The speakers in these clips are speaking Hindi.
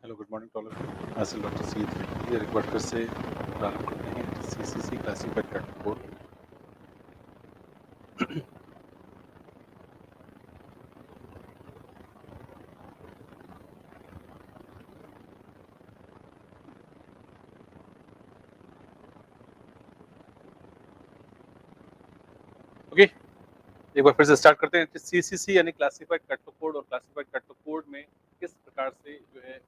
Hello, good morning to all of you. हासिल डॉक्टर सईद रेड्डी। एक बार फिर से प्रारंभ करते हैं CCC classified cattle code. Okay, एक बार फिर से स्टार्ट करते हैं कि सीसीसी यानी क्लासिफाइड कैटल कोड, और क्लासिफाइड कैटल कोड में किस प्रकार से जो है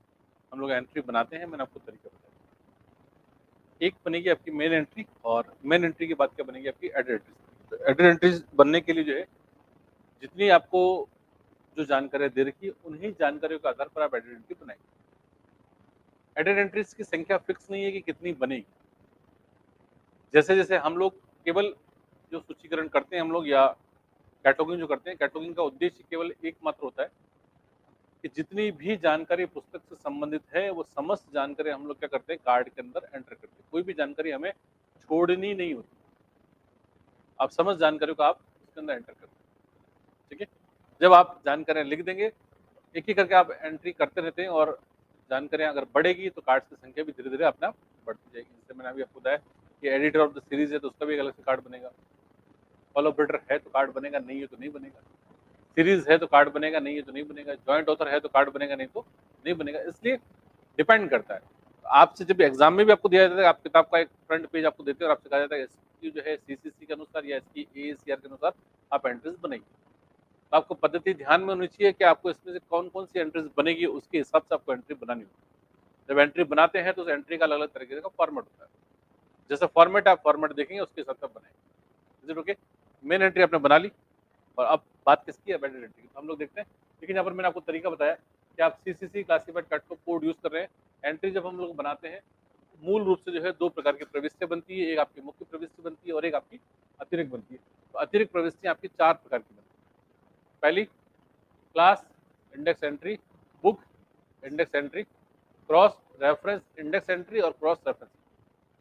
हम लोग एंट्री बनाते हैं। मैंने आपको तरीका बताया। एक बनेगी आपकी मेन एंट्री, और मेन एंट्री के बाद क्या बनेगी आपकी एडिट एंट्रीज। तो एडिट एंट्रीज बनने के लिए जो है जितनी आपको जो जानकारी दे रखी है उन्हीं जानकारियों के आधार पर आप एडिट एंट्री बनाएंगे। एडिट एंट्रीज की संख्या फिक्स नहीं है कि कितनी बनेगी। जैसे जैसे हम लोग केवल जो सूचीकरण करते हैं हम लोग, या कैटलॉगिंग जो करते हैं, कैटलॉगिंग का उद्देश्य केवल एकमात्र होता है कि जितनी भी जानकारी पुस्तक से संबंधित है वो समस्त जानकारी हम लोग क्या करते हैं, कार्ड के अंदर एंटर करते हैं। कोई भी जानकारी हमें छोड़नी नहीं होती। आप समस्त जानकारी को आप उसके अंदर एंटर करते हैं। ठीक है, जब आप जानकारियां लिख देंगे, एक एक करके आप एंट्री करते रहते हैं, और जानकारियां अगर बढ़ेगी तो कार्ड्स की संख्या भी धीरे धीरे अपने आप बढ़ती जाएगी। जैसे मैंने अभी आपको बताया कि एडिटर ऑफ द सीरीज है तो उसका भी एक अलग से कार्ड बनेगा। कोलैबोरेटर है तो कार्ड बनेगा, नहीं है तो नहीं बनेगा। सीरीज है तो कार्ड बनेगा, नहीं है तो नहीं बनेगा। जॉइंट ऑथर है तो कार्ड बनेगा, नहीं तो नहीं बनेगा। इसलिए डिपेंड करता है। आपसे जब एग्जाम में भी आपको दिया जाता है, आप किताब का एक फ्रंट पेज आपको देते हैं और आपसे कहा जाता है इसकी जो है सीसीसी के अनुसार या इसकी एसीआर के अनुसार आप एंट्रीज बनाइए। तो आपको पद्धति ध्यान में होनी चाहिए कि आपको इसमें से कौन कौन सी एंट्रीज बनेगी, उसके हिसाब से आपको एंट्री बनानी होगी। जब एंट्री बनाते हैं तो उस एंट्री का अलग अलग तरीके का फॉर्मेट होता है। जैसे फॉर्मेट आप फॉर्मेट देखेंगे उसके हिसाब से बनाएंगे। ओके, मेन एंट्री आपने बना ली, और अब बात किसकी है, एडिट एंट्री की। तो हम लोग देखते हैं। लेकिन यहाँ पर मैंने आपको तरीका बताया कि आप CCC classified catalogue code use कर रहे हैं। एंट्री जब हम लोग बनाते हैं मूल रूप से जो है दो प्रकार की प्रविष्टियां बनती है। एक आपकी मुख्य प्रविष्टि बनती है और एक आपकी अतिरिक्त बनती है। तो अतिरिक्त प्रविष्टियां आपकी चार प्रकार की बनती है। पहली, class index entry, book index entry, cross reference index entry और क्रॉस रेफरेंस।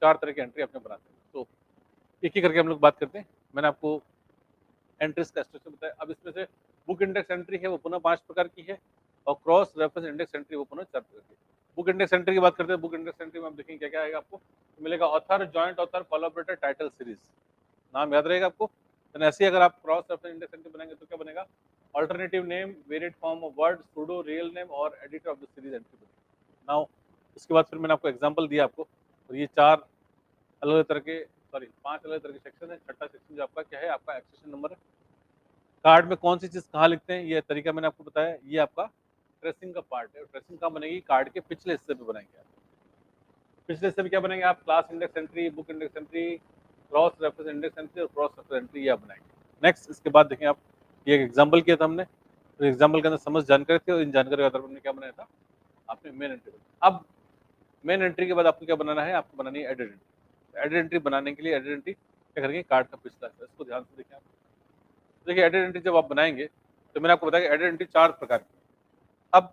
चार तरह की एंट्री अपने बनाते हैं। तो एक ही करके हम लोग बात करते हैं। मैंने आपको एंट्रीज का स्ट्रक्चर बताया। अब इसमें से बुक इंडेक्स एंट्री है वो पुनः 5 प्रकार की है, और क्रॉस रेफरेंस इंडेक्स एंट्री वो पुनः 4 प्रकार की है। बुक इंडेक्स एंट्री की बात करते हैं। बुक इंडेक्स एंट्री में आप देखेंगे क्या क्या आएगा आपको। तो मिलेगा author, joint author, collaborator, title, series. नाम याद रहेगा आपको। तो ऐसे ही अगर आप क्रॉस रेफरेंस इंडेक्स एंट्री बनाएंगे तो क्या बनेगा, alternative name, variant form of word, pseudo, real name और editor of the series entry बनेगी। नाउ उसके बाद फिर मैंने आपको एग्जांपल दिया आपको, और ये चार अलग अलग तरह के, सॉरी 5 अलग तरह के सेक्शन है। छठा सेक्शन जो आपका क्या है, आपका एक्सेशन नंबर है। कार्ड में कौन सी चीज कहाँ लिखते हैं ये तरीका मैंने आपको बताया। ये आपका ट्रेसिंग का पार्ट है। ट्रेसिंग कहाँ बनेगी, कार्ड के पिछले हिस्से पे बनाएंगे आप। पिछले हिस्से में क्या बनाएंगे आप, class index entry, book index entry, cross reference index entry और क्रॉस रेफरेंस एंट्री ये आप बनाएंगे। नेक्स्ट इसके बाद देखें आप, ये एक एग्जाम्पल किया था हमने। तो एग्जाम्पल के अंदर समझ जानकारी थी, और इन जानकारी के आधार पर हमने क्या बनाया था, आपने मेन एंट्री बनाई। अब मेन एंट्री के बाद आपको क्या बनाना है, आपको बनानी है एडिट एंट्री। एडिट एंट्री बनाने के लिए एडिट एंट्री क्या करेंगे, कार्ड का पिछला हिस्सा, इसको ध्यान से देखें आप। देखिए एडिट एंट्री जब आप बनाएंगे तो मैंने आपको बताया कि एडिट एंट्री चार प्रकार की। अब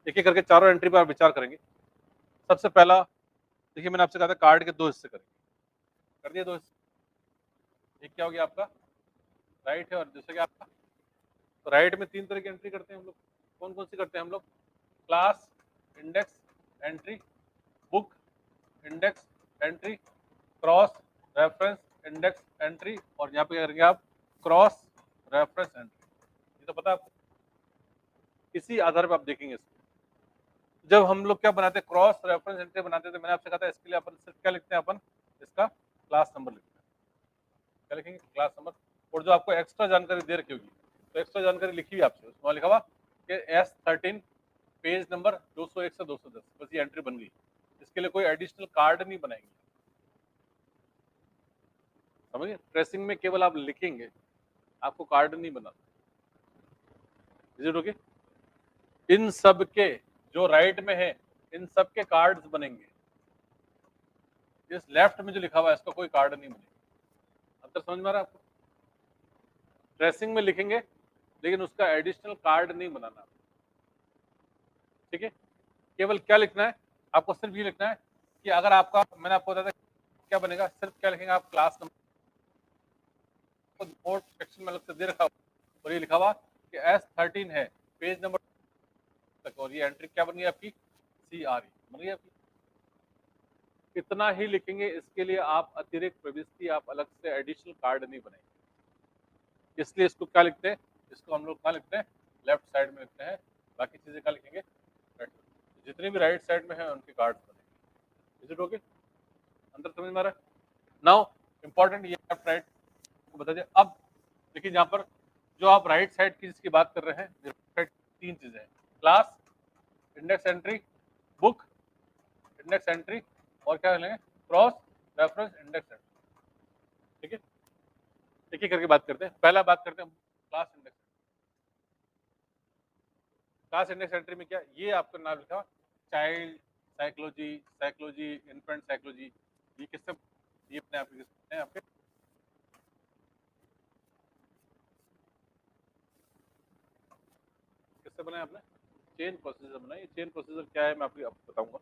एक एक करके चारों एंट्री पर आप विचार करेंगे। सबसे पहला, देखिए मैंने आपसे कहा था कार्ड के दो हिस्से करेंगे, कर दिए दो हिस्से। एक क्या हो गया आपका, राइट है, और दूसरा क्या आपका, तो राइट में तीन तरह की एंट्री करते हैं हम लोग। कौन कौन सी करते हैं हम लोग, class index entry, book index entry, cross reference index entry, और यहाँ पे क्या करेंगे आप, क्रॉस रेफरेंस एंट्री। ये तो पता है आपको। इसी आधार पर आप देखेंगे इसको। जब हम लोग क्या बनाते हैं, क्रॉस रेफरेंस एंट्री बनाते हैं, तो मैंने आपसे कहा था इसके लिए अपन सिर्फ क्या लिखते हैं, अपन इसका क्लास नंबर लिखते हैं। क्या लिखेंगे, क्लास नंबर। और जो आपको एक्स्ट्रा जानकारी दे रखी होगी, तो एक्स्ट्रा जानकारी लिखी हुई आपसे, उसमें लिखा हुआ कि S13 पेज नंबर 201 से 210, बस ये एंट्री बन गई। इसके लिए कोई एडिशनल कार्ड नहीं बनाएंगे, समझिए। ट्रेसिंग में केवल आप लिखेंगे, आपको कार्ड नहीं बनाना। Is it okay. इन सब के जो राइट में है, इन सब के कार्ड्स बनेंगे। इस लेफ्ट में जो लिखा हुआ है इसका कोई कार्ड नहीं बनेगा। अंतर समझ में आ रहा है आपको। ट्रेसिंग में लिखेंगे लेकिन उसका एडिशनल कार्ड नहीं बनाना, ठीक है। केवल क्या लिखना है, आपको सिर्फ ये लिखना है कि अगर आपका, मैंने आपको बताया था क्या बनेगा, सिर्फ क्या लिखेंगे आप, क्लास नंबर नोट सेक्शन में अलग से दे रखा हुआ, और ये लिखा हुआ कि S13 है पेज नंबर तक, और ये एंट्री क्या बन गई आपकी, CRE बन गई आपकी। इतना ही लिखेंगे, इसके लिए आप अतिरिक्त प्रविष्टि आप अलग से एडिशनल कार्ड नहीं बनाएंगे, इसलिए इसको क्या लिखते हैं, इसको हम लोग क्या लिखते हैं, लेफ्ट साइड में लिखते हैं, बाकी चीजें क्या लिखेंगे, राइट। जितने भी राइट साइड में है उनके कार्ड बनेंगे। इज इट ओके, अंदर समझ में आ रहा है? नाउ इंपॉर्टेंट ये लेफ्ट राइट को बता दिया। अब देखिए यहाँ पर जो आप राइट साइड की जिसकी बात कर रहे हैं, तीन चीजें हैं, class, index entry, book, index entry, और क्या लेंगे, क्रॉस रेफरेंस इंडेक्स एंट्री। ठीक है, एक एक करके बात करते हैं। पहला बात करते हैं class index. Class index entry में क्या, ये आपका नाम लिखा child psychology, psychology infant psychology, ये किससे, ये अपने आप किससे हैं आपके, किससे बनाए आपने, चेन प्रोसीजर बनाए। चेन प्रोसीजर क्या है मैं आपको बताऊंगा।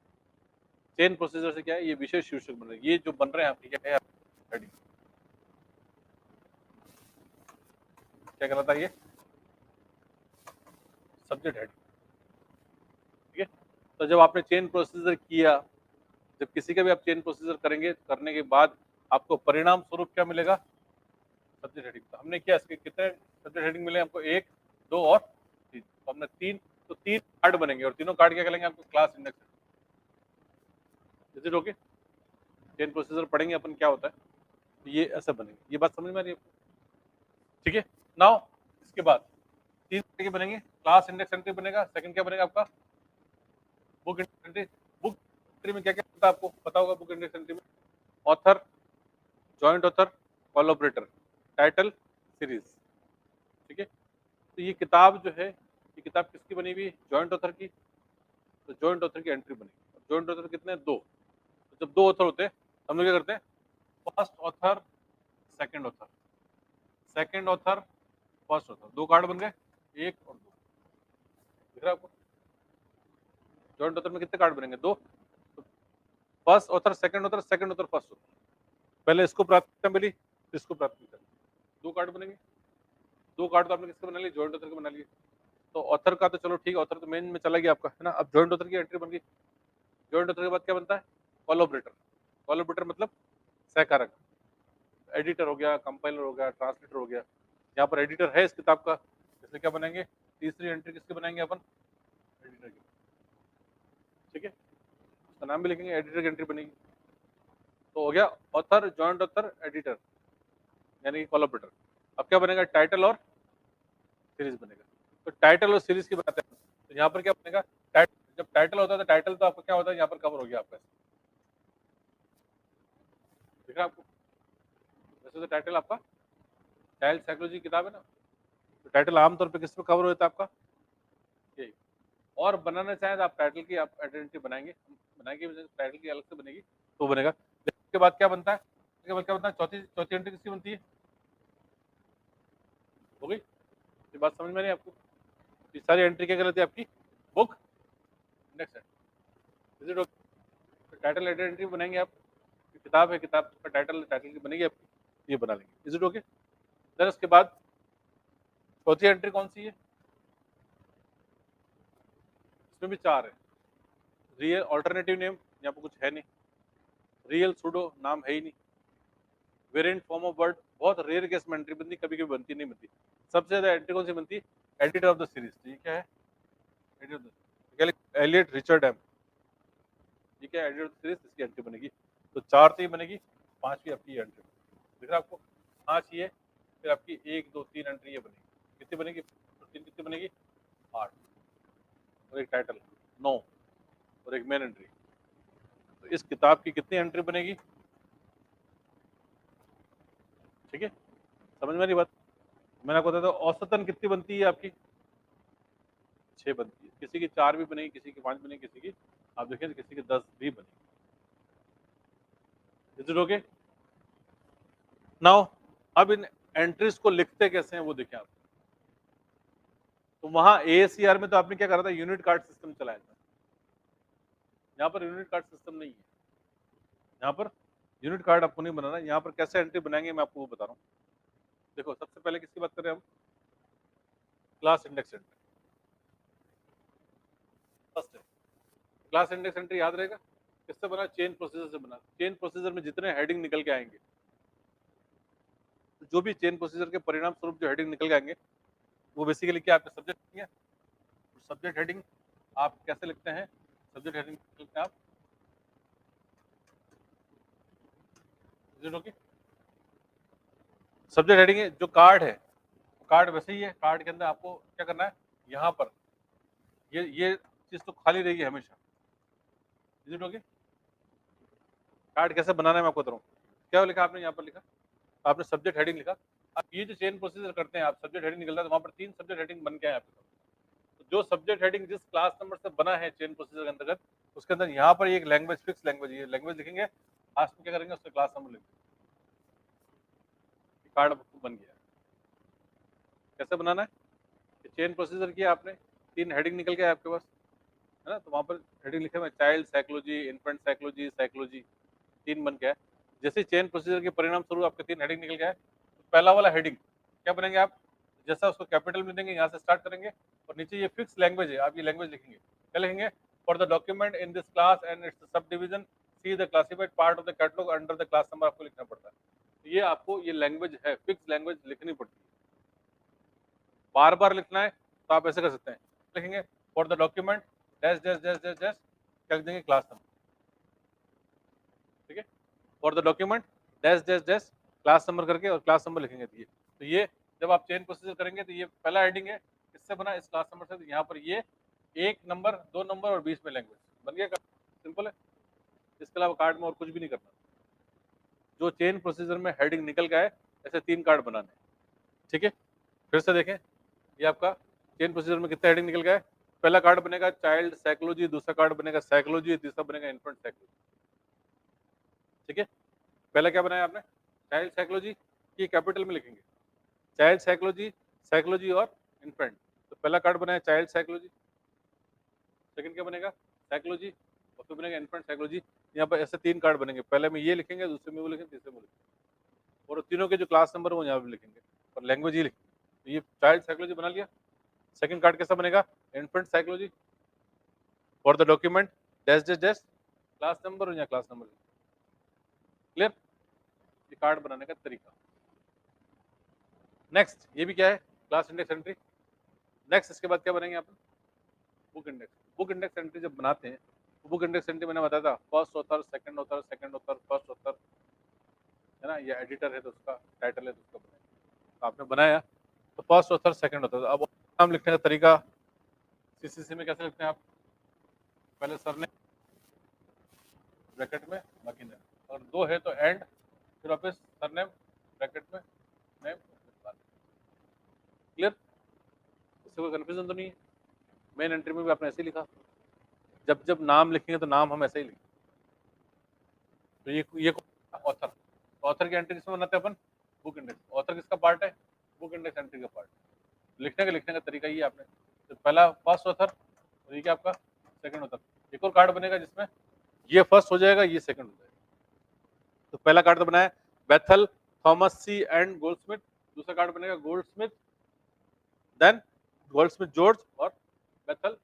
चेन प्रोसीजर से क्या है, ये विशेष शीर्षक बन रहे हैं, ये जो बन रहे हैं आपके क्या है, हेडिंग क्या कहलाता है, ये सब्जेक्ट हेडिंग। ठीक है, तो जब आपने चेन प्रोसीजर किया, जब किसी का भी आप चेन प्रोसीजर करेंगे, करने के बाद आपको परिणाम स्वरूप क्या मिलेगा, सब्जेक्ट हेडिंग। तो हमने क्या, इसके कितने सब्जेक्ट हेडिंग मिले हमको, एक, दो और तीन, तो हमने तीन, तो तीन कार्ड बनेंगे, और तीनों कार्ड क्या करेंगे आपको, class index. Is it okay, chain procedure पढ़ेंगे अपन क्या होता है, तो ये ऐसा बनेंगे, ये बात समझ में आ रही है आपको? ठीक है, नाउ इसके बाद तीन तरीके बनेंगे, क्लास इंडेक्स एंट्री बनेगा, सेकंड क्या बनेगा आपका, book index entry. Book entry में क्या क्या होता है आपको पता होगा, बुक इंडेक्स एंट्री में author, joint author, collaborator, title, series. ठीक है, तो ये किताब जो है, ये किताब किसकी बनी हुई, जॉइंट ऑथर की, तो जॉइंट ऑथर की एंट्री बनेगी। जॉइंट ऑथर कितने, दो, तो जब दो ऑथर होते हैं हम लोग क्या करते हैं, first author, second author, second author, first author, दो कार्ड बन गए, एक और दो, दिख रहा है आपको, जॉइंट ऑथर में कितने कार्ड बनेंगे, दो, first author, second author, second author, first author, पहले इसको प्राथमिकता मिली, फिर इसको प्राथमिकता मिली, दो कार्ड बनेंगे। दो कार्ड तो आपने किसके बना लिए, जॉइंट ऑथर के बना लिए। तो ऑथर का तो चलो ठीक है, ऑथर तो मेन में चला गया आपका, है ना। अब जॉइंट ऑथर की एंट्री बन गई, जॉइंट ऑथर के बाद क्या बनता है, कोलैबोरेटर। कोलैबोरेटर मतलब सहकारक, एडिटर हो गया, कंपाइलर हो गया, ट्रांसलेटर हो गया। यहाँ पर एडिटर है इस किताब का, इसलिए क्या बनाएंगे, तीसरी एंट्री किसकी बनाएंगे अपन, एडिटर की। ठीक है, उसका नाम भी लिखेंगे, एडिटर की एंट्री बनेगी। तो हो गया ऑथर, जॉइंट ऑथर, एडिटर, यानी कि कोलैबोरेटर। अब क्या बनेगा, टाइटल और सीरीज बनेगा। तो टाइटल और सीरीज की बात है, तो यहाँ पर क्या बनेगा, जब टाइटल होता है तो टाइटल तो आपका क्या होता है, यहाँ पर कवर हो गया आपका, दिख रहा है आपको। वैसे तो टाइटल आपका चाइल्ड साइकोलॉजी किताब है ना, तो टाइटल आमतौर पे किस पे कवर होता है आपका, यही। और बनाना चाहें तो आप टाइटल की आप आइडेंटिटी बनाएंगे, बनाएंगे, टाइटल की अलग से बनेगी तो बनेगा। इसके बाद क्या बनता है, इसके बाद क्या बनता है, चौथी चौथी एंट्री किसकी बनती है, हो गई, ये बात समझ में नहीं आपको। ये सारी एंट्री क्या कहलाती है आपकी, book index entry. Title identity बनाएंगे आप, किताब है, किताब का टाइटल, टाइटल की बनेगी आपकी, ये बना लेंगे। इज इट ओके, देन उसके बाद चौथी एंट्री कौन सी है, इसमें भी चार है। रियल ऑल्टरनेटिव नेम, यहाँ पर कुछ है नहीं, रियल सूडो नाम है ही नहीं, वेरिएंट फॉर्म ऑफ वर्ड, बहुत रेयर केस में एंट्री बनती, कभी कभी बनती नहीं बनती। सबसे ज्यादा एंट्री कौन सी बनती है, एडिटर ऑफ द सीरीज। तो ये क्या है, editor of the Eliot Richard M, ये क्या है, एडिटर ऑफ द सीरीज, इसकी एंट्री बनेगी। तो चार तो ये बनेगी, पांचवी आपकी एंट्री दिख रहा है आपको, पांच ये, फिर आपकी एक दो तीन एंट्री ये बनेगी, कितनी बनेगी, तो तीन कितनी बनेगी, आठ, और एक टाइटल, नौ, और एक मेन एंट्री। तो इस किताब की कितनी एंट्री बनेगी, ठीक है, समझ में नहीं बात। मैंने आपको बताया था औसतन कितनी बनती है आपकी, छह बनती है, किसी की चार भी बनेगी, किसी की पांच बनेगी, किसी की आप देखें तो किसी की 10 भी बनेगी। इज इट ओके, नाउ अब इन एंट्रीज को लिखते कैसे हैं वो देखें आप। तो वहां एएससीआर में तो आपने क्या करा था, यूनिट कार्ड सिस्टम चलाया था, यहाँ पर यूनिट कार्ड सिस्टम नहीं है, यहाँ पर यूनिट कार्ड आपको नहीं बनाना। यहाँ पर कैसे एंट्री बनाएंगे मैं आपको वो बता रहा हूँ। देखो सबसे पहले किसकी बात कर रहे हैं हम, क्लास इंडेक्स एंट्री, फर्स्ट है, क्लास इंडेक्स एंट्री याद रहेगा किससे बना, चेन प्रोसीजर से बना। चेन प्रोसीजर में जितने हेडिंग निकल के आएंगे, जो भी चेन प्रोसीजर के परिणाम स्वरूप जो हेडिंग निकल के आएंगे वो बेसिकली क्या आपके सब्जेक्ट है। सब्जेक्ट हेडिंग आप कैसे लिखते हैं, सब्जेक्ट हेडिंग लिखते हैं आप, ओके। सब्जेक्ट हेडिंग है जो कार्ड है, कार्ड वैसे ही है, कार्ड के अंदर आपको क्या करना है, यहाँ पर ये चीज तो खाली रहेगी हमेशा, ओके। कार्ड कैसे बनाना है मैं आपको बता रहा हूँ। क्या लिखा आपने, यहाँ पर लिखा आपने सब्जेक्ट हेडिंग लिखा। अब ये जो चेन प्रोसीजर करते हैं आप, सब्जेक्ट हेडिंग निकलता है तो वहाँ पर 3 सब्जेक्ट हेडिंग बन के आए आपके पास। तो जो सब्जेक्ट हेडिंग जिस क्लास नंबर से बना है चेन प्रोसीजर के अंतर्गत, उसके अंदर यहाँ पर एक लैंग्वेज, फिक्स लैंग्वेज, ये लैंग्वेज लिखेंगे, लास्ट में क्या करेंगे उसका क्लास नंबर लिखेंगे, कार्ड बन गया। कैसे बनाना है, चेन प्रोसीजर किया आपने, 3 हेडिंग निकल के आपके पास, है ना। तो वहाँ पर हेडिंग लिखे हुए child psychology, infant psychology, psychology, 3 बन गया है। जैसे चेन प्रोसीजर के परिणाम स्वरूप आपके 3 हेडिंग निकल गया है, तो पहला वाला हेडिंग क्या बनेंगे आप, जैसा उसको कैपिटल में देंगे यहाँ से स्टार्ट करेंगे, और नीचे ये फिक्स लैंग्वेज है, आप ये लैंग्वेज लिखेंगे। क्या लिखेंगे, for the document in this class and it's sub division see the classified part of the catalogue under the class number, आपको लिखना पड़ता है। तो ये आपको ये लैंग्वेज है, फिक्स लैंग्वेज लिखनी पड़ती है, बार बार लिखना है तो आप ऐसे कर सकते हैं, लिखेंगे for the document dash dash dash dash dash, क्या लिख देंगे, क्लास नंबर, ठीक है। For the document dash dash dash class number करके और क्लास नंबर लिखेंगे। तो ये जब आप चेन प्रोसीजर करेंगे तो ये पहला हेडिंग है, किससे बना, इस क्लास नंबर से, तो यहाँ पर ये 1 नंबर 2 नंबर और 20 में लैंग्वेज बन गया, सिंपल है। इसके अलावा कार्ड में और कुछ भी नहीं करना, जो चेन प्रोसीजर में हेडिंग निकल गया है ऐसे 3 कार्ड बनाने, ठीक है। फिर से देखें, ये आपका चेन प्रोसीजर में कितने हेडिंग निकल गया है। पहला कार्ड बनेगा चाइल्ड साइकोलॉजी, दूसरा कार्ड बनेगा साइकोलॉजी, तीसरा बनेगा इन्फेंट साइकोलॉजी, ठीक है। पहला क्या बनाया आपने, चाइल्ड साइकोलॉजी, की कैपिटल में लिखेंगे, चाइल्ड साइकोलॉजी, साइकोलॉजी और इन्फेंट। तो पहला कार्ड बनाया चाइल्ड साइकोलॉजी, सेकंड क्या बनेगा, साइकोलॉजी, और फिर बनेगा इन्फेंट साइकोलॉजी। यहाँ पर ऐसे 3 कार्ड बनेंगे, पहले में ये लिखेंगे, दूसरे में वो लिखेंगे, तीसरे में लिखेंगे, और तीनों के जो क्लास नंबर वो यहाँ पे लिखेंगे और लैंग्वेज ही लिखेंगे। तो ये चाइल्ड साइकोलॉजी बना लिया। सेकंड कार्ड कैसा बनेगा, infant psychology, for the document dash dash dash class number और यहाँ क्लास नंबर, क्लियर। ये कार्ड बनाने का तरीका। नेक्स्ट ये भी क्या है, क्लास इंडेक्स एंट्री। नेक्स्ट इसके बाद क्या बनेंगे आप, book index. Book index entry जब बनाते हैं, बुक इंडेक्स एंट्री मैंने बताया था, first author, second author, second author, first author, है ना। ये एडिटर है तो उसका, टाइटल है तो उसका बनाया, तो आपने बनाया तो फर्स्ट ऑथर, सेकंड ऑथर। अब नाम लिखने का तरीका सीसीसी में कैसे लिखते हैं आप, पहले सरनेम ब्रैकेट में, बाकी नेम, अगर 2 है तो एंड, फिर वापस सरनेम ब्रैकेट में, नेम, क्लियर। इससे कोई कंफ्यूजन तो नहीं है। मेन एंट्री में भी आपने ऐसे ही लिखा, जब जब नाम लिखेंगे तो नाम हम ऐसे ही लिखेंगे। तो ये ऑथर, ऑथर की एंट्री किसमें बनाते हैं अपन, बुक इंडेक्स। ऑथर किसका पार्ट है, बुक इंडेक्स एंट्री का पार्ट। लिखने का तरीका ये आपने, तो पहला फर्स्ट ऑथर, और ये क्या आपका सेकंड ऑथर। एक और कार्ड बनेगा जिसमें ये फर्स्ट हो जाएगा, ये सेकंड हो जाएगा। तो पहला कार्ड तो बनाया बेथल, थॉमस सी एंड गोल्डस्मिथ, दूसरा कार्ड बनेगा गोल्डस्मिथ, देन गोल्डस्मिथ जॉर्ज और बेथल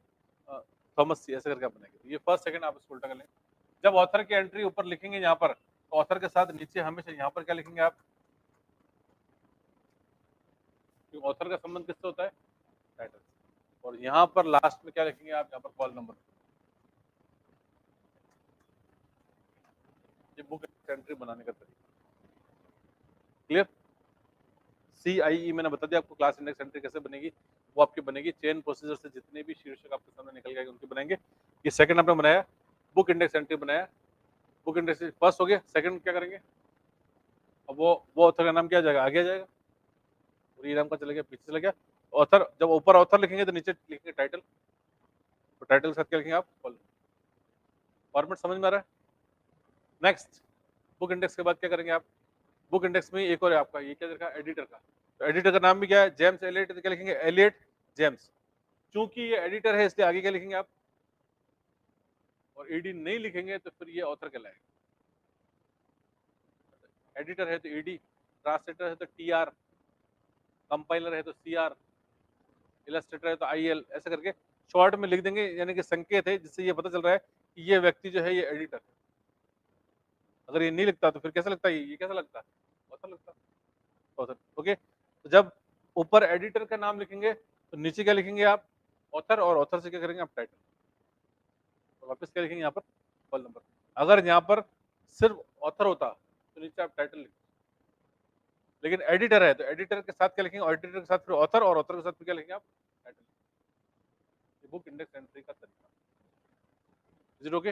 थॉमस सी, ऐसे करके बनेगा। ये फर्स्ट सेकंड आप इसको उल्टा कर लेंगे। जब ऑथर की एंट्री ऊपर लिखेंगे यहाँ पर, तो ऑथर के साथ नीचे हमेशा यहाँ पर क्या लिखेंगे आप, ऑथर का संबंध किससे होता है, टाइटल। और यहाँ पर लास्ट में क्या लिखेंगे आप, यहाँ पर कॉल नंबर। ये बुक एंट्री बनाने का तरीका, क्लियर। CIE मैंने बता दिया आपको, क्लास इंडेक्स एंट्री कैसे बनेगी, वो आपकी बनेगी चेन प्रोसीजर से जितने भी शीर्षक आपके सामने निकल गए उनके बनाएंगे। ये सेकंड आपने बनाया, बुक इंडेक्स एंट्री बनाया, बुक इंडेक्स फर्स्ट हो गया, सेकंड क्या करेंगे, अब वो ऑथर का नाम क्या जाएगा, आगे जाएगा, और ये नाम का चला गया, पीछे चला गया। ऑथर जब ऊपर ऑथर लिखेंगे तो नीचे लिखेंगे टाइटल, तो टाइटल के साथ क्या लिखेंगे आप, फॉर्मेट समझ में आ रहा है। नेक्स्ट बुक इंडेक्स के बाद क्या करेंगे आप, बुक इंडेक्स में एक और है आपका, ये क्या देखा, एडिटर का। तो एडिटर का नाम भी क्या है, जेम्स एलियट, तो क्या लिखेंगे, एलियट जेम्स। चूंकि ये एडिटर है इसलिए आगे क्या लिखेंगे आप, और ईडी नहीं लिखेंगे तो फिर ये ऑथर कहलाएगा। एडिटर है तो ईडी, ट्रांसलेटर है तो TR, कंपाइलर है तो CR, इलस्ट्रेटर है तो IL, ऐसे करके शॉर्ट में लिख देंगे, यानी कि संकेत है जिससे ये पता चल रहा है कि ये व्यक्ति जो है ये एडिटर है। अगर ये नहीं लिखता तो फिर कैसा लगता है, ये कैसा लगता है, ऑथर लगता है, ऑथर। ओके, तो जब ऊपर एडिटर का नाम लिखेंगे तो नीचे क्या लिखेंगे आप, ऑथर, और ऑथर से क्या करेंगे आप, टाइटल। तो वापस क्या लिखेंगे यहाँ पर, कॉल नंबर। अगर यहाँ पर सिर्फ ऑथर होता तो नीचे आप टाइटल लिखेंगे, लेकिन एडिटर है तो एडिटर के साथ क्या लिखेंगे, एडिटर के साथ फिर ऑथर, और ऑथर के साथ फिर क्या लिखेंगे आप, टाइटल। बुक इंडेक्स एंट्री का तरीका। Is it okay?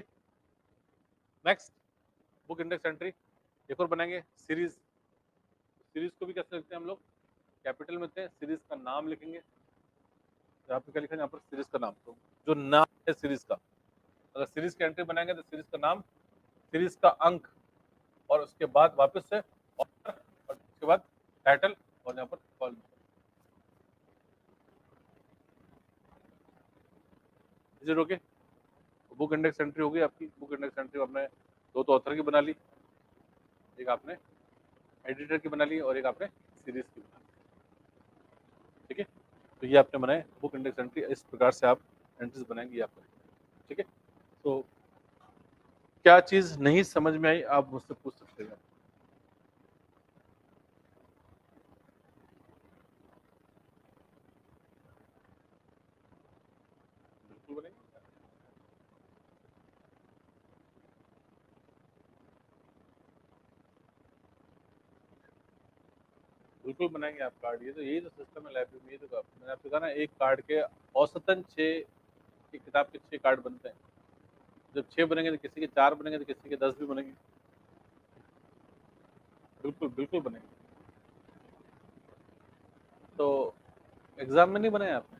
Next, book index entry एक और बनाएंगे, सीरीज। सीरीज को भी कैसे लिखते हैं हम लोग, कैपिटल में लिखते हैं, सीरीज का नाम लिखेंगे। यहाँ पे क्या लिखा है, यहाँ पर सीरीज का नाम, तो जो नाम है सीरीज का, अगर सीरीज की एंट्री बनाएंगे तो सीरीज का नाम, सीरीज का अंक, और उसके बाद वापस से ऑथर, और उसके बाद टाइटल, और यहाँ पर call number. Is it okay? Book index entry होगी आपकी। बुक इंडेक्स एंट्री आपने दो तो ऑथर की बना ली, एक आपने एडिटर की बना ली, और एक आपने सीरीज की बना ली। ठीक है, तो ये आपने बनाए बुक इंडेक्स एंट्री। इस प्रकार से आप एंट्रीज बनाएंगे, ये आप करेंगे। ठीक है, तो क्या चीज नहीं समझ में आई आप मुझसे पूछ सकते हैं। बिल्कुल बनेंगे, बिल्कुल बनाएंगे आप कार्ड। ये तो यही तो सिस्टम है लाइब्रेरी में। ये तो मैंने आपसे कहा ना, एक कार्ड के औसतन 6, एक किताब के 6 कार्ड बनते हैं। जब 6 बनेंगे तो किसी के 4 बनेंगे, तो किसी के 10 भी बनेंगे। बिल्कुल बिल्कुल बनेंगे। तो एग्जाम में नहीं बनाए आपने?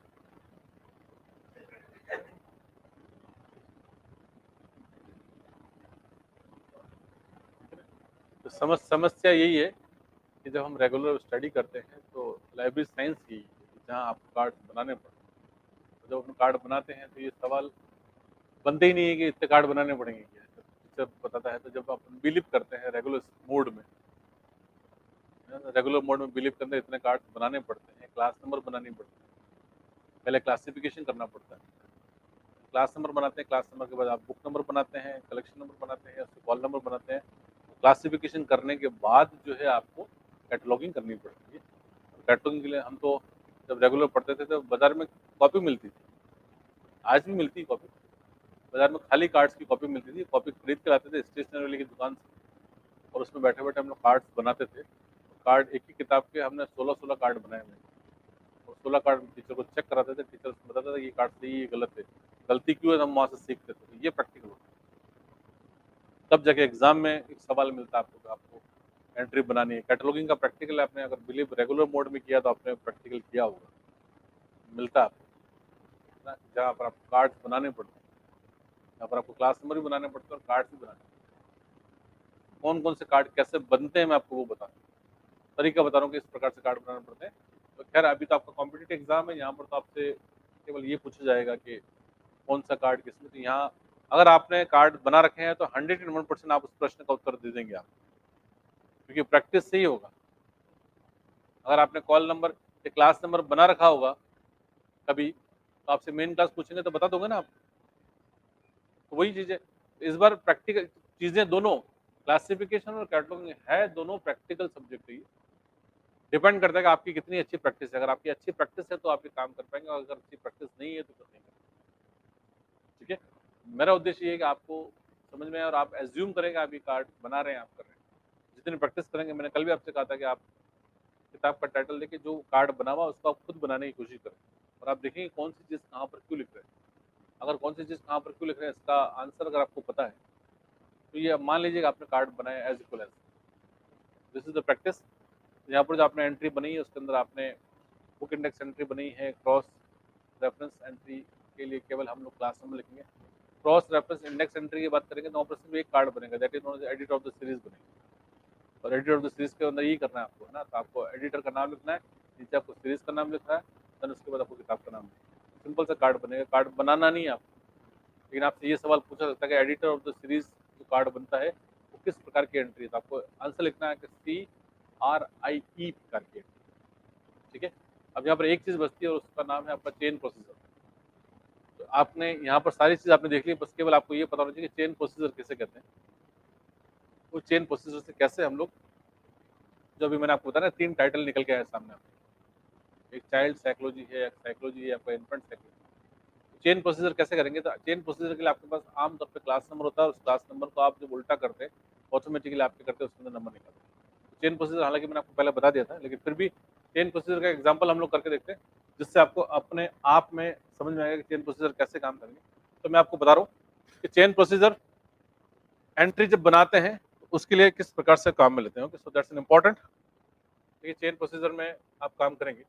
तो समस्या यही है कि जब हम रेगुलर स्टडी करते हैं तो लाइब्रेरी साइंस की, जहाँ आप कार्ड बनाने पड़ते हैं, जब हम कार्ड बनाते हैं तो ये सवाल बनते ही नहीं है कि इतने कार्ड बनाने पड़ेंगे क्या। जब टीचर बताता है तो जब अपन बिलीव करते हैं रेगुलर मोड में, रेगुलर मोड में बिलीव करते हैं इतने कार्ड बनाने पड़ते हैं, क्लास नंबर बनानी पड़ती है, पहले क्लासिफिकेशन करना पड़ता है। क्लास नंबर बनाते हैं, क्लास नंबर के बाद आप बुक नंबर बनाते हैं, कलेक्शन नंबर बनाते हैं, उसके कॉल नंबर बनाते हैं। क्लासिफिकेशन करने के बाद जो है आपको कैटलॉगिंग करनी पड़ती है। कैटलॉगिंग के लिए हम तो जब रेगुलर पढ़ते थे तो बाजार में कॉपी मिलती थी, आज भी मिलती है कॉपी। बाजार में खाली कार्ड्स की कॉपी मिलती थी, कॉपी खरीद के लाते थे स्टेशनरी वाले की दुकान से, और उसमें बैठे बैठे हम लोग कार्ड्स बनाते थे। कार्ड एक ही किताब के हमने 16-16 कार्ड बनाए हुए हैं, और 16 कार्ड टीचर को चेक कराते थे, टीचर बताता था ये कार्ड सही है, ये गलत है, गलती क्यों है, हम वहाँ से सीखते थे। तो ये प्रैक्टिकल होता है, तब जाके एग्जाम में एक सवाल मिलता है आपको कि आपको एंट्री बनानी है। कैटलॉगिंग का प्रैक्टिकल आपने अगर बिलीव रेगुलर मोड में किया तो आपने प्रैक्टिकल किया होगा, मिलता है आपको ना, जहाँ पर आपको कार्ड्स बनाने पड़ते हैं, जहाँ पर आपको क्लास नंबर भी बनाने पड़ते हैं और कार्ड्स भी बनाने पड़ते हैं। कौन कौन से कार्ड कैसे बनते हैं मैं आपको वो बता रहा हूँ, तरीका बता रहा हूँ कि इस प्रकार से कार्ड बनाने पड़ते हैं। तो खैर अभी तो आपका कॉम्पिटेटिव एग्जाम है, यहाँ पर तो आपसे केवल ये पूछा जाएगा कि कौन सा कार्ड किसमें। तो यहाँ अगर आपने कार्ड बना रखे हैं तो 101% आप उस प्रश्न का उत्तर दे देंगे आप, क्योंकि प्रैक्टिस से ही होगा। अगर आपने कॉल नंबर या क्लास नंबर बना रखा होगा कभी, तो आपसे मेन क्लास पूछेंगे तो बता दोगे ना आप। तो वही चीज़ है, इस बार प्रैक्टिकल चीज़ें दोनों, क्लासिफिकेशन और कैटलॉगिंग है, दोनों प्रैक्टिकल सब्जेक्ट है। डिपेंड करता है कि आपकी कितनी अच्छी प्रैक्टिस है। अगर आपकी अच्छी प्रैक्टिस है तो आप ये काम कर पाएंगे, और अगर अच्छी प्रैक्टिस नहीं है तो फिर नहीं कर पाएंगे। ठीक है, मेरा उद्देश्य ये है कि आपको समझ में आए और आप एज्यूम करें कि आप ये कार्ड बना रहे हैं, आप कर रहे हैं। जितनी प्रैक्टिस करेंगे, मैंने कल भी आपसे कहा था कि आप किताब का टाइटल लेके जो कार्ड बना हुआ उसको आप खुद बनाने की कोशिश करें, और आप देखेंगे कौन सी चीज़ कहाँ पर क्यों लिख रहे हैं। अगर कौन सी चीज़ कहाँ पर क्यों लिख रहे हैं इसका आंसर अगर आपको पता है, तो ये मान लीजिए आपने कार्ड बनाया as equal as, this is the practice. यहाँ पर जो आपने एंट्री बनाई है उसके अंदर आपने बुक इंडेक्स एंट्री बनी है, क्रॉस रेफरेंस एंट्री के लिए केवल हम लोग क्लास नंबर लिखेंगे। क्रॉस रेफरेंस इंडेक्स एंट्री की बात करेंगे तो वहाँ पर सिर्फ एक कार्ड बनेगा, that is known as editor of the series बनेगा। और एडिटर ऑफ द सीरीज के अंदर यही करना है आपको, है ना। तो आपको एडिटर का नाम लिखना है, नीचे आपको सीरीज का नाम लिखना है, देन उसके बाद आपको किताब का नाम लिखना है। सिंपल सा कार्ड बनेगा, कार्ड बनाना नहीं है आपको। लेकिन आपसे ये सवाल पूछा सकता है कि एडिटर ऑफ द सीरीज जो कार्ड बनता है वो किस प्रकार की एंट्री है, तो आपको आंसर लिखना है कि CRIE प्रकार की एंट्री। ठीक है, अब यहाँ पर एक चीज़ बचती है और उसका नाम है आपका चेन प्रोसीजर। आपने यहाँ पर सारी चीज़ आपने देख ली, बस केवल आपको ये पता होना चाहिए कि चेन प्रोसीजर किसे कहते हैं। वो चेन प्रोसीजर से कैसे हम लोग, जो अभी मैंने आपको बताया ना 3 टाइटल निकल के आए सामने आपके। एक चाइल्ड साइकोलॉजी है, एक साइकोलॉजी है, आपका इन्फेंट साइकोलॉजी। चेन प्रोसीजर कैसे करेंगे, तो चेन प्रोसीजर के लिए आपके पास आम तौर पे क्लास नंबर होता है, और उस क्लास नंबर को आप जब उल्टा करते हैं, ऑटोमेटिकली आपके करते हैं उसके अंदर नंबर निकलता है। चेन प्रोसीजर हालाँकि मैंने आपको पहले बता दिया था, लेकिन फिर भी चेन प्रोसीजर का एग्जांपल हम लोग करके देखते हैं, जिससे आपको अपने आप में समझ में आएगा कि चेन प्रोसीजर कैसे काम करेंगे। तो मैं आपको बता रहा हूँ कि चेन प्रोसीजर एंट्री जब बनाते हैं, तो उसके लिए किस प्रकार से काम में लेते हैं। Okay, so that's an important. देखिए चेन प्रोसीजर में आप काम करेंगे,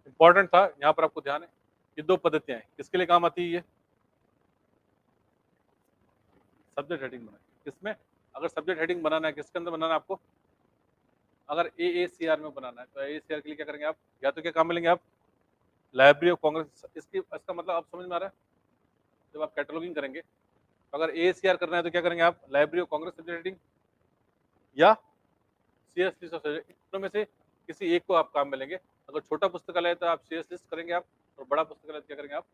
इम्पोर्टेंट था, यहाँ पर आपको ध्यान है, ये 2 पद्धतियाँ हैं। किसके लिए काम आती है ये? सब्जेक्ट हेडिंग बनाए। किसमें? अगर सब्जेक्ट हेडिंग बनाना है, किसके अंदर बनाना है आपको? अगर एएसीआर में बनाना है, तो एएसीआर के लिए क्या करेंगे आप? या तो क्या काम में लेंगे आप? Library of Congress. इसका मतलब आप समझ में आ रहा है? जब आप कैटलॉगिंग करेंगे, तो अगर एएसीआर करना है तो क्या करेंगे आप? Library of Congress subject heading या सीएस लिस्ट ऑफ सब्जेक्ट, इन दोनों में से किसी एक को आप काम में लेंगे। अगर छोटा पुस्तकालय है तो आप सीएस लिस्ट करेंगे आप, और बड़ा पुस्तकालय तो क्या करेंगे आप?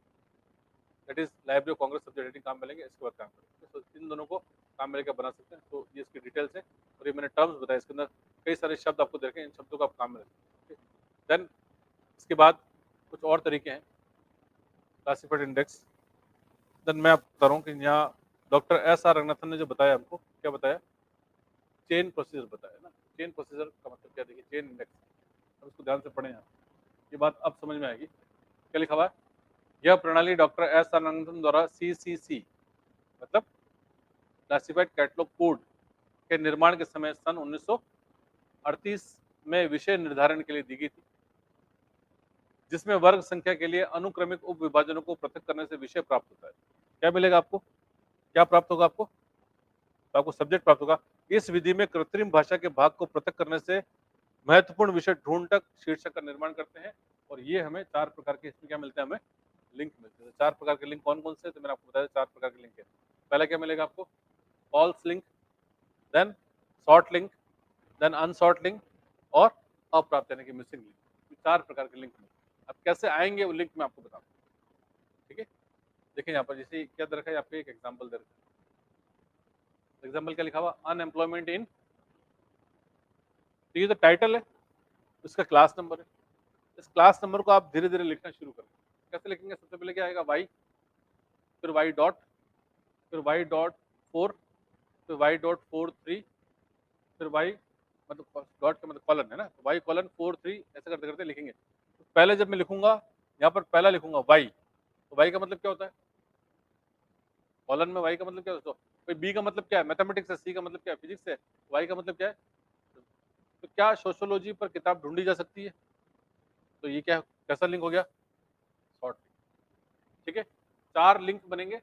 That is library of Congress subject heading काम में लेंगे, इसके बाद काम करेंगे। तो इन दोनों को काम में लेकर बना सकते हैं। तो ये इसकी डिटेल्स है, और ये मैंने टर्म्स बताया, इसके अंदर कई सारे शब्द आपको देखे, इन शब्दों को आप काम में रखें। देन इसके बाद कुछ और तरीके हैं क्लासिफाइड इंडेक्स। देन मैं आपको बता रहा हूँ कि यहाँ डॉक्टर एस आर रंगनाथन ने जो बताया हमको, क्या बताया? चेन प्रोसीजर बताया ना। चेन प्रोसीजर का मतलब क्या, देखिए चेन इंडेक्स, अब इसको ध्यान से पढ़ें यहाँ, ये बात अब समझ में आएगी। क्या लिखा हुआ है? यह प्रणाली डॉक्टर एस आर रंगनाथन द्वारा सीसीसी मतलब क्लासिफाइड कैटलॉग कोड के निर्माण के समय सन 1938 में विषय निर्धारण के लिए दी गई थी, जिसमें वर्ग संख्या के लिए अनुक्रमिक उप विभाजनों को पृथक करने से विषय प्राप्त होता है। क्या मिलेगा आपको? क्या प्राप्त होगा आपको? तो आपको सब्जेक्ट प्राप्त होगा। इस विधि में कृत्रिम भाषा के भाग को पृथक करने से महत्वपूर्ण विषय ढूंढकर शीर्षक का निर्माण करते हैं, और ये हमें 4 प्रकार के इसमें क्या मिलते हैं? हमें लिंक मिलते हैं। 4 प्रकार के लिंक कौन कौन से? तो मैंने आपको बताया 4 प्रकार के लिंक है। पहला क्या मिलेगा आपको? False link, then short link, then unshort link, और अप्राप्त यानी कि मिसिंग लिंक। 4 प्रकार के लिंक मिलते हैं। अब कैसे आएंगे वो लिंक मैं आपको बताऊँ, ठीक है? देखिए यहाँ पर जैसे क्या दे रखा है, आपको एक एग्जाम्पल दे रखा है। एग्जाम्पल क्या लिखा हुआ? अनएम्प्लॉयमेंट इन, तो ये तो टाइटल है, इसका क्लास नंबर है। इस क्लास नंबर को आप धीरे धीरे लिखना शुरू करें। कैसे लिखेंगे? सबसे पहले क्या आएगा? वाई, फिर वाई डॉट, फिर वाई डॉट 4, फिर वाई डॉट 4 3, फिर वाई मतलब डॉट का मतलब कॉलन है ना, वाई कॉलन 4 3, ऐसे करते करते लिखेंगे। तो पहले जब मैं लिखूंगा, यहाँ पर पहला लिखूंगा वाई, तो वाई का मतलब क्या होता है? कॉलन में वाई का मतलब क्या होता है? तो बी का मतलब क्या है? मैथमेटिक्स है। सी का मतलब क्या है? फिजिक्स है। वाई का मतलब क्या है? तो क्या सोशियोलॉजी पर किताब ढूंढी जा सकती है? तो ये क्या, कैसा लिंक हो गया? Short link. ठीक है, 4 लिंक बनेंगे।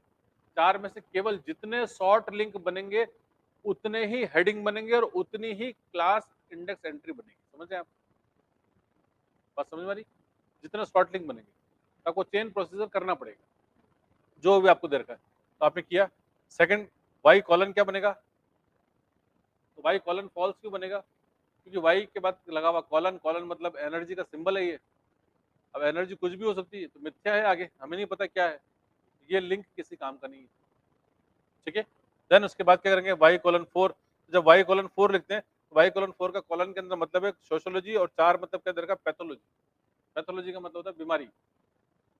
4 में से केवल जितने शॉर्ट लिंक बनेंगे उतने ही हेडिंग बनेंगे, और उतनी ही क्लास इंडेक्स एंट्री बनेगी। समझ रहे हैं आप? बात समझ में आ रही? जितना शॉर्ट लिंक बनेंगे, तो आपको चेन प्रोसीजर करना पड़ेगा, जो भी आपको दे रखा है। तो आपने किया। सेकंड, वाई कॉलन क्या बनेगा? तो वाई कॉलन फॉल्स क्यों बनेगा? क्योंकि वाई के बाद लगा हुआ कॉलन, कॉलन मतलब एनर्जी का सिंबल है ये। अब एनर्जी कुछ भी हो सकती है, तो मिथ्या है, आगे हमें नहीं पता क्या है, ये लिंक किसी काम का नहीं है। ठीक है, देन उसके बाद क्या करेंगे? Y colon 4। जब वाई कॉलन 4 लिखते हैं, तो वाई कॉलन 4 का कॉलन के अंदर मतलब है सोशियोलॉजी, और 4 मतलब क्या दे रखा है? पैथोलॉजी। पैथोलॉजी का मतलब होता है बीमारी,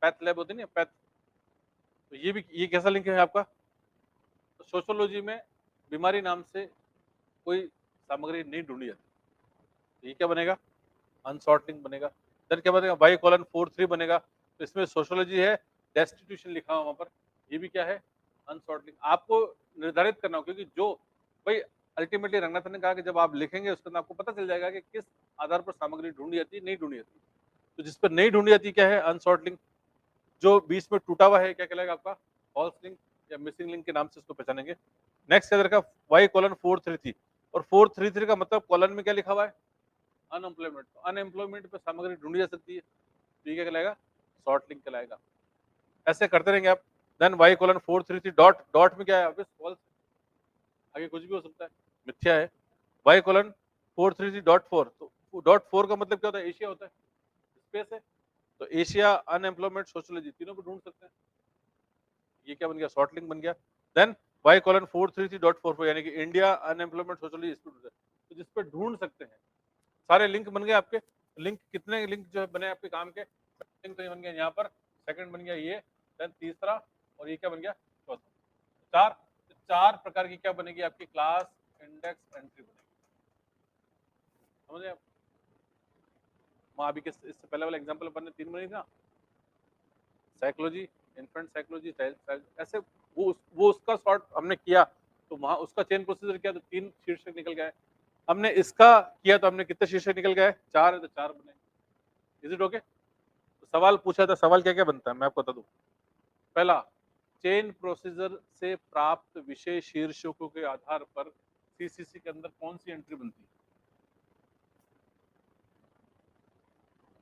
पैथ लैब होती है ना, पैथ। तो ये कैसा लिंक है आपका? तो सोशियोलॉजी में बीमारी नाम से कोई सामग्री नहीं ढूंढी जाती, तो ये क्या बनेगा? अनसॉर्ट लिंक बनेगा। देन क्या बनेगा? वाई कॉलन 4 3 बनेगा, तो इसमें सोशियोलॉजी है, डेस्टिट्यूशन लिखा हुआ वहां पर, ये भी क्या है? अनसॉर्ट लिंक। आपको निर्धारित करना हो, क्योंकि जो भाई अल्टीमेटली रंगनाथन ने कहा कि जब आप लिखेंगे उसके अंदर आपको पता चल जाएगा कि किस आधार पर सामग्री ढूंढी जाती है, नहीं ढूंढी जाती। तो जिस पर नहीं ढूंढी जाती क्या है? अनसॉर्ट लिंक। जो बीच में टूटा हुआ है क्या कहलाएगा आपका? फॉल्स लिंक या मिसिंग लिंक के नाम से उसको पहचानेंगे। नेक्स्ट याद रखा, वाई कॉलन 4 3 3, और 4 3 3 का मतलब कॉलन में क्या लिखा हुआ है? अनएम्प्लॉयमेंट। तो अनएम्प्लॉयमेंट पे सामग्री ढूंढी जा सकती है, तो ये क्या कहलाएगा? शॉर्ट लिंक कहलाएगा। ऐसे करते रहेंगे आप। Then Y colon 4 3 3 dot, dot में क्या है? Obvious false. आगे कुछ भी हो सकता है, मिथ्या है। y:433.4, तो डॉट 4 का मतलब क्या होता है, एशिया होता है, स्पेस है, तो एशिया, अनएम्प्लॉयमेंट, सोशोलॉजी, तीनों को ढूंढ सकते हैं। ये क्या बन गया, शॉर्ट लिंक बन गया। देन y:433.44 यानी कि इंडिया, अनएम्प्लॉयमेंट, सोशोलॉजी, इस पे ढूंढ, तो जिस पे ढूंढ सकते हैं, सारे लिंक बन गए आपके। लिंक कितने लिंक जो है बने आपके काम के, लिंक तो ये बन गया यहाँ पर, सेकंड बन गया ये, देन तीसरा, और ये क्या बन गया, चौथा। चार, तो चार प्रकार की क्या बनेगी आपकी क्लास इंडेक्स एंट्री बनेगी, समझे आप। वहाँ अभी इससे पहले वाला एग्जांपल अपन ने 3 बनी था, साइकोलॉजी, इन्फेंट साइकोलॉजी, ऐसे वो उसका सॉर्ट हमने किया, तो वहाँ उसका चेन प्रोसीजर किया तो 3 शीर्षक निकल गए। हमने इसका किया तो हमने कितने शीर्षक निकल गए, 4 है तो 4 बने। Is it okay? तो सवाल पूछा था, सवाल क्या क्या बनता है मैं आपको बता दूं। पहला, चेन प्रोसीजर से प्राप्त विषय शीर्षकों के आधार पर सीसीसी के अंदर कौन सी एंट्री बनती है,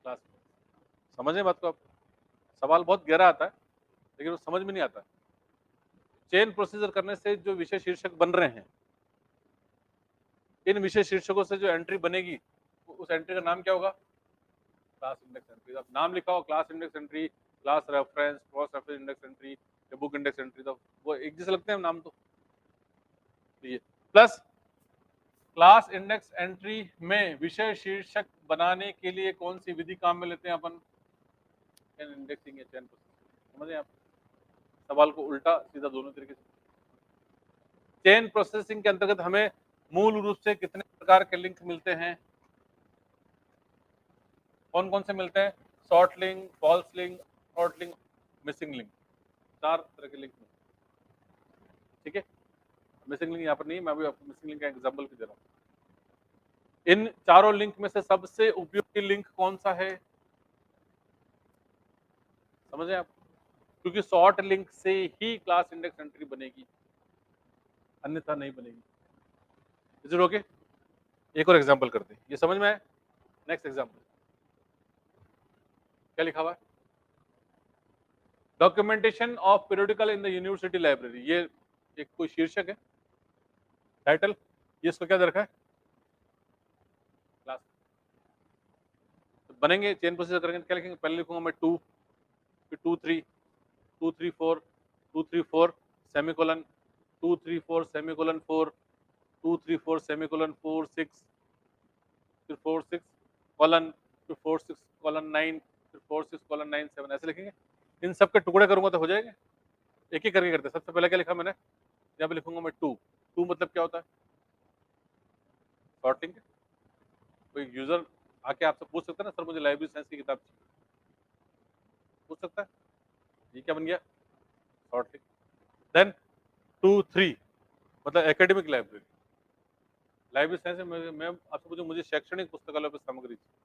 क्लास में। समझे बात को आप, सवाल बहुत गहरा आता है लेकिन वो समझ में नहीं आता। चेन प्रोसीजर करने से जो विषय शीर्षक बन रहे हैं, इन विषय शीर्षकों से जो एंट्री बनेगी, उस एंट्री का नाम क्या होगा, क्लास इंडेक्स एंट्री। अब नाम लिखा हो class index entry, class reference, cross reference index entry, या बुक इंडेक्स एंट्री, तो वो एक जैसे लगते हैं नाम तो। ये प्लस क्लास इंडेक्स एंट्री में विषय शीर्षक बनाने के लिए कौन सी विधि काम में लेते हैं अपन, चेन इंडेक्सिंग या चेन प्रोसेसिंग। समझे आप, सवाल को उल्टा सीधा दोनों तरीके से। चेन प्रोसेसिंग के अंतर्गत हमें मूल रूप से कितने प्रकार के लिंक मिलते हैं, कौन कौन से मिलते हैं, short link, false link, short link, missing link, 4 तरह के लिंक मिलते हैं। ठीक है, मिसिंग लिंक यहाँ पर नहीं, मैं अभी आपको मिसिंग लिंक का एग्जांपल भी दे रहा हूँ। इन चारों लिंक में से सबसे उपयोगी लिंक कौन सा है, समझे आप, क्योंकि शॉर्ट लिंक से ही क्लास इंडेक्स एंट्री बनेगी, अन्यथा नहीं बनेगी। Is it okay? एक और एग्जांपल करते हैं, ये समझ में आया। नेक्स्ट एग्जांपल क्या लिखा हुआ है, documentation of periodical in the university library. ये एक कोई शीर्षक है, टाइटल, ये इसको क्या दे रखा है, क्लास। तो बनेंगे चेन प्रोसीजर करेंगे, क्या लिखेंगे, पहले लिखूंगा मैं 2, फिर 2 3, 2 3 4, 2 3 4 सेमीकोलन, 2 3 4 सेमीकोलन 4, 2 3 4 सेमीकोलन 4 6, फिर 4 6 कॉलन, फिर 4 6 कॉलन 9, फिर 4 6 कॉलन 9 7, ऐसे लिखेंगे। इन सब के टुकड़े करूंगा तो हो जाएंगे। एक एक करके करते हैं। सबसे पहले क्या लिखा मैंने, यहाँ पे लिखूंगा मैं 2। 2 मतलब क्या होता है, शॉर्टिंग। कोई यूजर आके आपसे पूछ सकता है ना, सर मुझे लाइब्रेरी साइंस की किताब चाहिए, पूछ सकता है। ये क्या बन गया, शॉर्टिंग। देन 2 3 मतलब एकेडमिक लाइब्रेरी, लाइब्रेरी साइंस में मैं आपसे पूछूं मुझे शैक्षणिक पुस्तकालय पर सामग्री चाहिए,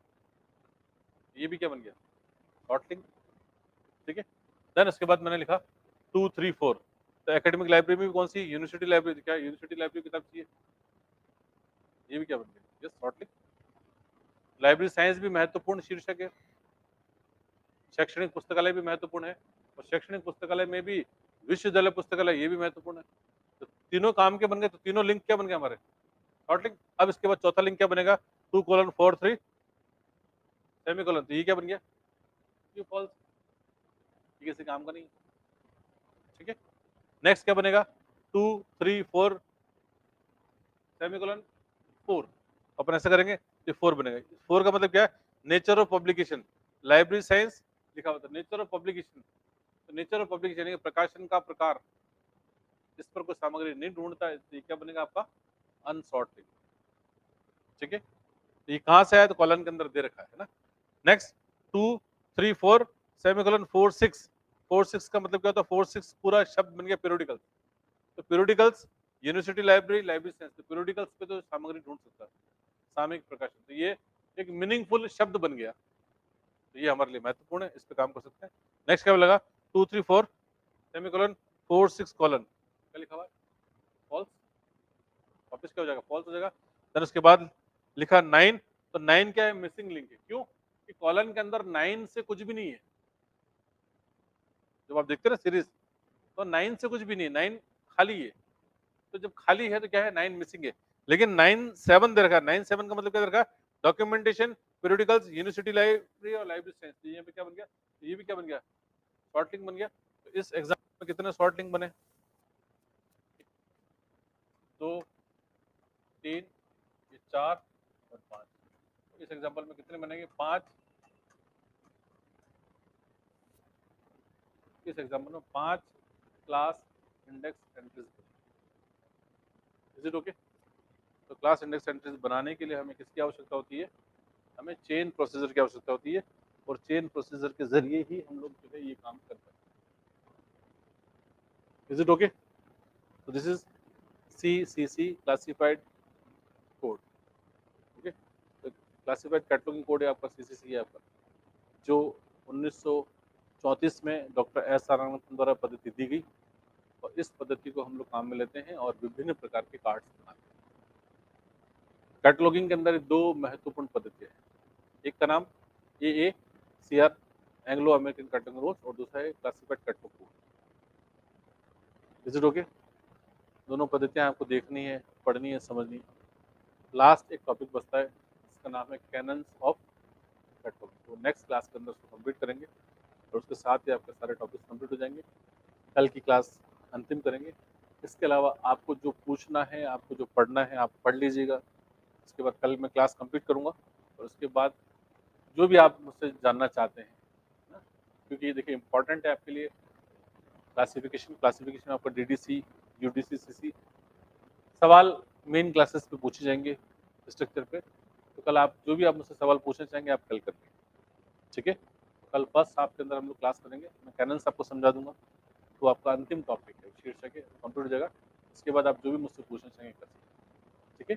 ये भी क्या बन गया, शॉर्टिंग। ठीक है, देन उसके बाद मैंने लिखा 2 3 4, तो एकेडमिक लाइब्रेरी में भी कौन सी, यूनिवर्सिटी लाइब्रेरी, क्या यूनिवर्सिटी लाइब्रेरी किताब चाहिए, ये भी क्या बन गया, यस, शॉर्टिंग। लाइब्रेरी साइंस भी महत्वपूर्ण शीर्षक है, शैक्षणिक पुस्तकालय भी महत्वपूर्ण है, और शैक्षणिक पुस्तकालय में भी विश्वविद्यालय पुस्तकालय, ये भी महत्वपूर्ण है। तो तीनों काम के बन गए, तो तीनों लिंक क्या बन गए हमारे, शॉर्ट लिंक। अब इसके बाद चौथा लिंक क्या बनेगा, 2:4 3 सेमीकोलन, तो ये क्या बन गया, ये फॉल्स, ये किसी काम का नहीं। ठीक है, नेक्स्ट क्या बनेगा, 2 3 4 सेमीकोलन 4, अपन ऐसा करेंगे, ये 4 बनेगा। 4 का मतलब क्या है, nature of publication, library science लिखा होता है, नेचर ऑफ पब्लिकेशन, तो नेचर ऑफ पब्लिकेशन यानी प्रकाशन का प्रकार, इस पर कोई सामग्री नहीं ढूंढता है, तो ये क्या बनेगा आपका, अनसॉर्टेड। ठीक है, तो ये कहां से आया, तो कॉलन के अंदर दे रखा है ना। नेक्स्ट 2 3 4 सेमीकोलन 4 6, 4 6 का मतलब क्या होता है, 4 6 पूरा शब्द बन गया पीरियोडिकल, तो periodicals, university library, library science, तो पीरियोडिकल्स पे तो सामग्री ढूंढ सकता है, सामयिक प्रकाशन, तो ये एक मीनिंगफुल शब्द बन गया, तो ये हमारे लिए महत्वपूर्ण है, इस पे काम कर सकते हैं। नेक्स्ट क्या लगा, 2 3 4 सेमीकोलन 4 6 कॉलन, क्या लिखा हुआ है, फॉल्स, वापस क्या हो जाएगा, फॉल्स हो जाएगा। देन उसके बाद लिखा 9, तो 9 क्या है, मिसिंग लिंक है, क्यों कि कॉलन के अंदर 9 से कुछ भी नहीं है, जब आप देखते हैं ना सीरीज, तो 9 से कुछ भी नहीं है, 9 खाली है, तो जब खाली है तो क्या है 9 मिसिंग है, लेकिन 9 7 दे रखा है। 9 7 का मतलब क्या दे रखा है, डॉक्यूमेंटेशन, पीरियोडिकल्स, यूनिवर्सिटी लाइब्रेरी और लाइब्रेरी साइंस। तो यहाँ पे क्या बन गया, ये भी क्या बन गया, शॉर्ट लिंक बन गया। तो इस एग्जाम में कितने शॉर्ट लिंक बने, 2 3 ये 4 और 5। इस एग्जाम्पल में कितने बनेंगे, 5। इस एग्जाम्पल में 5 class index entries. Is it okay? तो क्लास इंडेक्स एंट्रीज बनाने के लिए हमें किसकी आवश्यकता होती है, हमें चेन प्रोसीजर की आवश्यकता होती है, और चेन प्रोसीजर के जरिए ही हम लोग जो है ये काम कर पाते हैं। Is it okay? तो this is CCC classified code. Okay, तो क्लासिफाइड कैटलॉगिंग कोड है आपका, CCC है आपका, जो 1934 में डॉक्टर एस आर रामन द्वारा पद्धति दी गई, और इस पद्धति को हम लोग काम में लेते हैं और विभिन्न प्रकार के कार्ड्स बनाते हैं। कैटलॉगिंग के अंदर दो महत्वपूर्ण पद्धतियां हैं, एक का नाम AACR Anglo American cataloguing rules, और दूसरा है classified catalogue code. Is it okay? दोनों पद्धतियां आपको देखनी है, पढ़नी है, समझनी है। लास्ट एक टॉपिक बचता है, इसका नाम है कैनन्स ऑफ कैटलॉगिंग। तो नेक्स्ट क्लास के अंदर उसको कंप्लीट करेंगे, और उसके साथ ही आपके सारे टॉपिक्स कंप्लीट हो जाएंगे। कल की क्लास अंतिम करेंगे। इसके अलावा आपको जो पूछना है, आपको जो पढ़ना है, आप पढ़ लीजिएगा। उसके बाद कल मैं क्लास कंप्लीट करूंगा, और उसके बाद जो भी आप मुझसे जानना चाहते हैं ना, क्योंकि ये देखिए इंपॉर्टेंट है आपके लिए। क्लासिफिकेशन आपका DDC, UDC, CC सवाल मेन क्लासेस पे पूछे जाएंगे स्ट्रक्चर पे। तो कल आप जो भी आप मुझसे सवाल पूछना चाहेंगे आप कल करेंगे, ठीक है? तो कल फर्स्ट हाफ के अंदर हम लोग क्लास करेंगे, मैं कैनन्स आपको समझा दूंगा। तो आपका अंतिम टॉपिक है शीर्षक है, कंप्लीट हो जाएगा। इसके बाद आप जो भी मुझसे पूछना चाहेंगे कर सकते हैं, ठीक है?